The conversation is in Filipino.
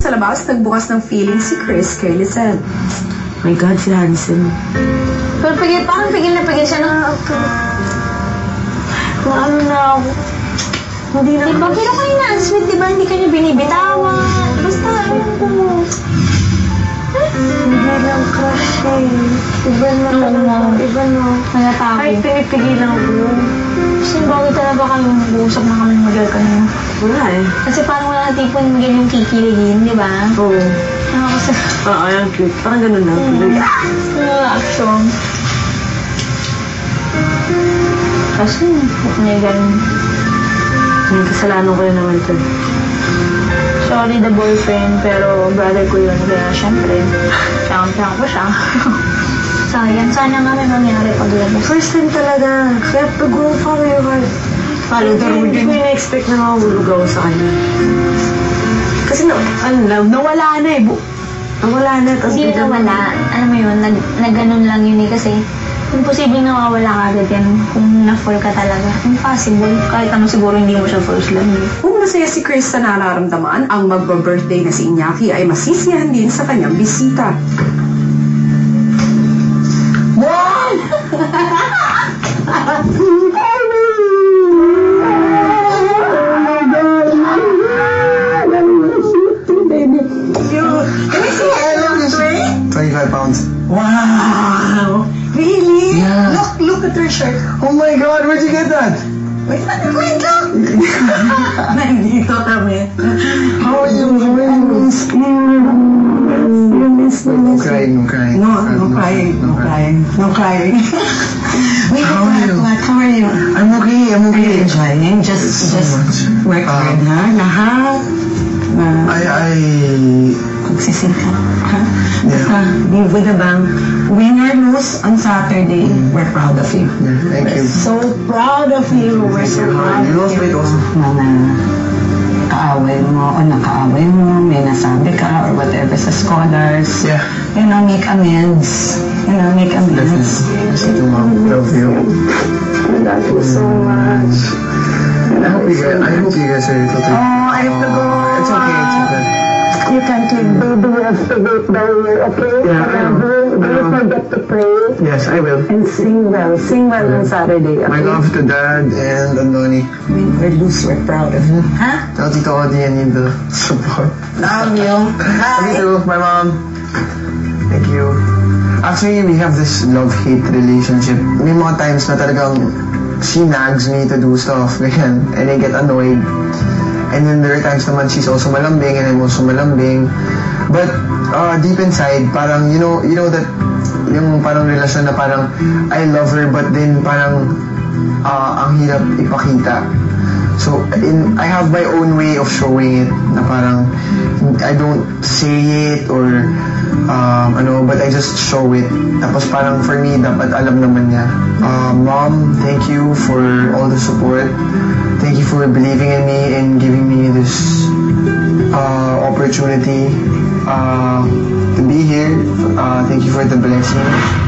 Sa labas, nagbukas ng feeling si Chris kay Lizelle. My God, si Hansen. Pero parang pigil na pigil siya na. Maano na ako. Hindi na. Diba, pero kayo na, sweet, diba, hindi kayo binibitawan. Basta, alam ko mo. Hindi lang crush eh. Iba na talaga. Iba na. Nangatabi. Kahit pinipigilan ko. Kasi bagay talaga kami mag-uusap na kami ng Miguel kanina. Wala eh. Kasi parang wala na tipong Miguel yung kikiligin, di ba? Oo. Kasi... Oo, yung cute. Parang ganun lang. Action. Kasi, huwag niya ganun. May kasalanan ko yun naman ito. Sorry, the boyfriend, pero brother ko yun. Kaya, syempre, siyang ko siya. Sayang. Sana nga may mangyari pag labas. First time talaga. Kaya pag-grow pa kayo. Hindi ko na-expect na makahulog ako sa kanya. Kasi nawala na eh. Nawala na. Hindi nawala. Alam mo yun, nag-ganon lang yun eh. Kasi, imposible na mawala ka agad yan kung na-fall ka talaga. Impossible. Kahit ano siguro hindi mo siya first love. Kung masaya si Chris sa nararamdaman, ang magba-birthday na si Iñaki ay masisiyahan din sa kanyang bisita. Wow! £25. Wow! Really? Yeah. Look at her shirt. Oh my God, where'd you get that? Wait lang. Nandito kami. How are you? How are you? No crying. No crying. Wait, How are you? How are you? I'm okay. Enjoying? Just work hard, ha? Lahat. Magsisit ka. Ha? Basta, give with the bang. Win or lose on Saturday, we're proud of you. Yeah, thank you. So proud of you. We're so proud You of lost weight you. also. Kaaway mo o nakaaway mo, may nasabi ka or whatever sa scholars. Yeah. Make amends. Make amends. Definitely. Mom. Love you. Love you so much. I hope you guys are able to. Oh, I have to go. It's okay. You can take baby yesterday by year, okay? Yeah, I know. Don't forget to pray Yes, I will. and sing well. Sing well on Saturday, okay? My love to Dad and Andoni. Win or lose, we're proud of you. Huh? Tell Tito Odi I need the support. Love you. Me too, my mom. Thank you. Actually, we have this love-hate relationship. May mga times na talagang she nags me to do stuff, ganyan, and I get annoyed. And then there are times naman she's also malambing and I'm also malambing. But deep inside, parang, you know that, yung parang relasyon na parang I love her but then parang ang hirap ipakita. So, I have my own way of showing it na parang I don't say it or but I just show it. Tapos parang for me, dapat alam naman niya. Mom, thank you for all the support. Thank you for believing in me and giving me this opportunity to be here. Thank you for the blessing.